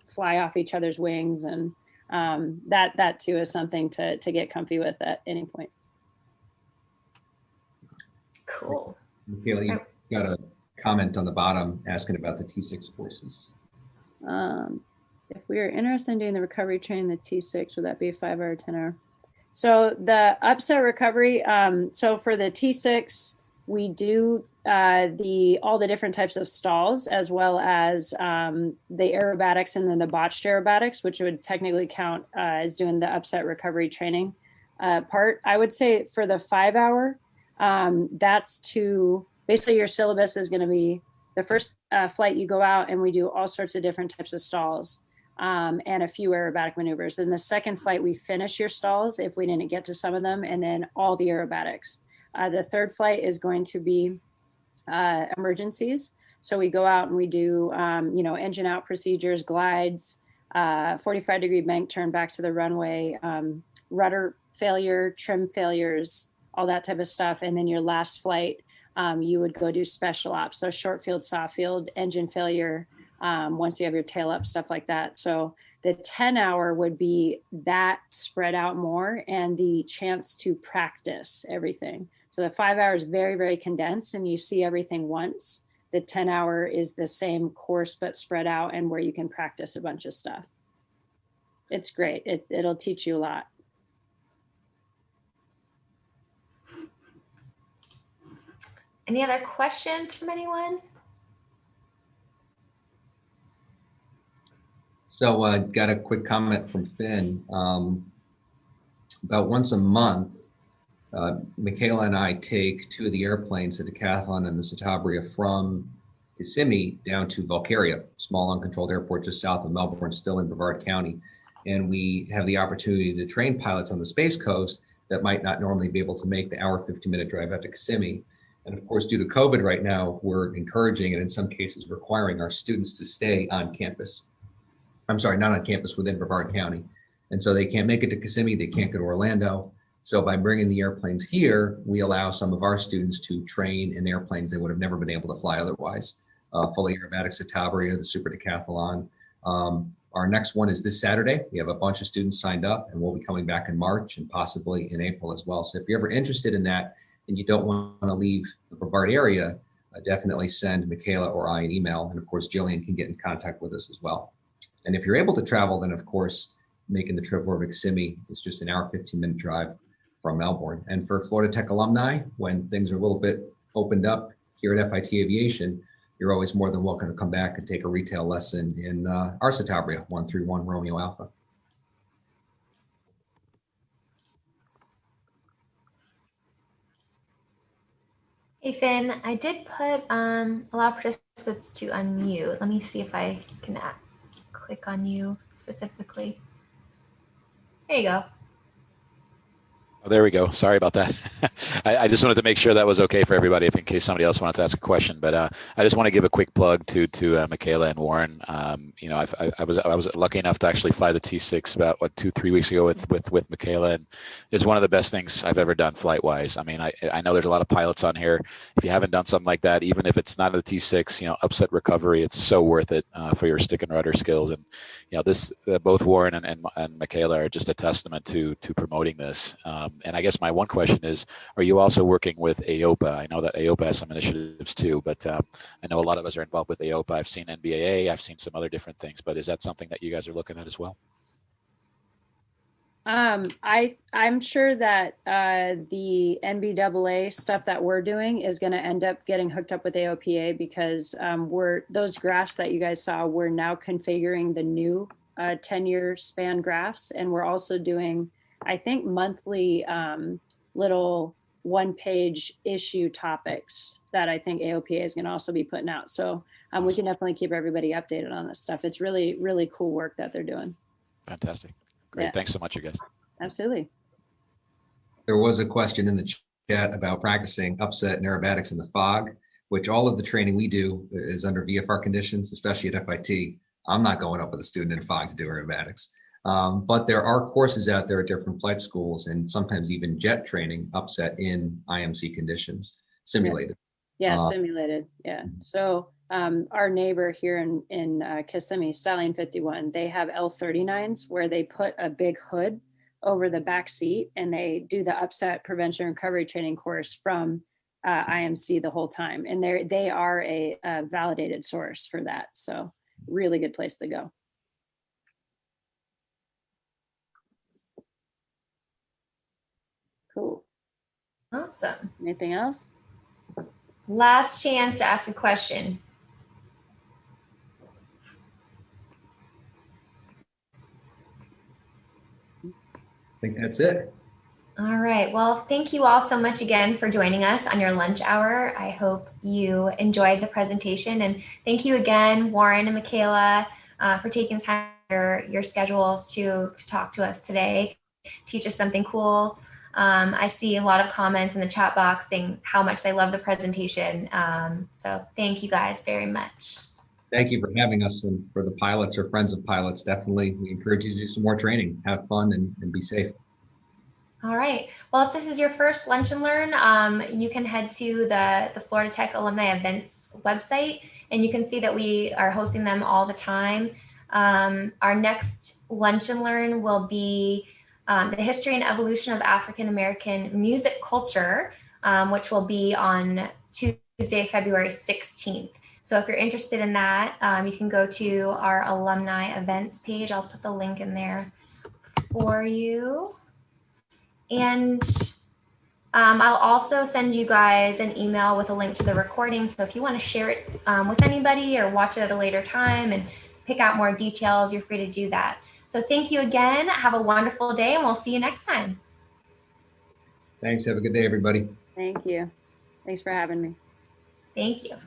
fly off each other's wings. And that too is something to get comfy with at any point. Cool. Michaela, you got a comment on the bottom asking about the T6 courses. If we are interested in doing the recovery training, the T6, would that be a 5-hour or 10-hour? So the upset recovery, so for the T6, we do all the different types of stalls, as well as the aerobatics and then the botched aerobatics, which would technically count as doing the upset recovery training part. I would say for the 5-hour, that's basically your syllabus is going to be the first flight you go out and we do all sorts of different types of stalls and a few aerobatic maneuvers. Then the second flight, we finish your stalls if we didn't get to some of them, and then all the aerobatics. The third flight is going to be emergencies. So we go out and we do, engine out procedures, glides, 45-degree bank turn back to the runway, rudder failure, trim failures, all that type of stuff. And then your last flight, you would go do special ops. So short field, soft field, engine failure, once you have your tail up, stuff like that. So the 10-hour would be that spread out more and the chance to practice everything. So the 5 hours very, very condensed and you see everything once. The 10-hour is the same course, but spread out and where you can practice a bunch of stuff. It's great. It'll teach you a lot. Any other questions from anyone? So I got a quick comment from Finn. About once a month, Michaela and I take two of the airplanes, the Decathlon and the Citabria, from Kissimmee down to Valkyria, small uncontrolled airport just south of Melbourne, still in Brevard County. And we have the opportunity to train pilots on the Space Coast that might not normally be able to make the hour, 15-minute drive out to Kissimmee. And of course, due to COVID right now, we're encouraging and in some cases requiring our students to stay on campus. I'm sorry, not on campus, within Brevard County. And so they can't make it to Kissimmee, they can't go to Orlando. So by bringing the airplanes here, we allow some of our students to train in airplanes they would have never been able to fly otherwise. Fully aerobatic Citabria, the Super Decathlon. Our next one is this Saturday. We have a bunch of students signed up and we'll be coming back in March and possibly in April as well. So if you're ever interested in that and you don't want to leave the Brevard area, definitely send Michaela or I an email. And of course, Jillian can get in contact with us as well. And if you're able to travel, then of course, making the trip over to Kissimmee is just an hour, 15-minute drive from Melbourne. And for Florida Tech alumni, when things are a little bit opened up here at FIT Aviation, you're always more than welcome to come back and take a retail lesson in our Citabria 131 Romeo Alpha. Hey Finn, I did put allow participants to unmute. Let me see if I can click on you specifically. There you go. Oh, there we go. Sorry about that. I just wanted to make sure that was okay for everybody, if in case somebody else wanted to ask a question. But I just want to give a quick plug to Michaela and Warren. I was lucky enough to actually fly the T6 about 2-3 weeks ago with Michaela, and it's one of the best things I've ever done flight wise. I mean, I know there's a lot of pilots on here. If you haven't done something like that, even if it's not a T6, upset recovery, it's so worth it for your stick and rudder skills. And both Warren and Michaela are just a testament to promoting this. And I guess my one question is, are you also working with AOPA? I know that AOPA has some initiatives too, but I know a lot of us are involved with AOPA. I've seen NBAA, I've seen some other different things, but is that something that you guys are looking at as well? I'm sure that the NBAA stuff that we're doing is going to end up getting hooked up with AOPA because those graphs that you guys saw, we're now configuring the new 10-year span graphs, and we're also doing, I think, monthly little one-page issue topics that I think AOPA is going to also be putting out. So we can definitely keep everybody updated on this stuff. It's really, really cool work that they're doing. Fantastic. Great. Yeah. Thanks so much, you guys. Absolutely. There was a question in the chat about practicing upset and aerobatics in the fog, which all of the training we do is under VFR conditions, especially at FIT. I'm not going up with a student in fog to do aerobatics. But there are courses out there at different flight schools and sometimes even jet training upset in IMC conditions, simulated. Yeah, simulated. Yeah. So our neighbor here in Kissimmee, Stallion 51, they have L39s where they put a big hood over the back seat and they do the upset prevention and recovery training course from IMC the whole time. And they are a validated source for that. So really good place to go. Cool. Awesome. Anything else? Last chance to ask a question. I think that's it. All right. Well, thank you all so much again for joining us on your lunch hour. I hope you enjoyed the presentation. And thank you again, Warren and Michaela, for taking time out of your schedules to talk to us today, teach us something cool. I see a lot of comments in the chat box saying how much they love the presentation. So thank you guys very much. Thank you for having us, and for the pilots or friends of pilots, definitely we encourage you to do some more training, have fun, and be safe. All right. Well, if this is your first Lunch and Learn, you can head to the Florida Tech Alumni Events website, and you can see that we are hosting them all the time. Our next Lunch and Learn will be the history and evolution of African American music culture, which will be on Tuesday, February 16th. So if you're interested in that, you can go to our alumni events page. I'll put the link in there for you. And I'll also send you guys an email with a link to the recording. So if you want to share it with anybody or watch it at a later time and pick out more details, you're free to do that. So thank you again. Have a wonderful day, and we'll see you next time. Thanks. Have a good day, everybody. Thank you. Thanks for having me. Thank you.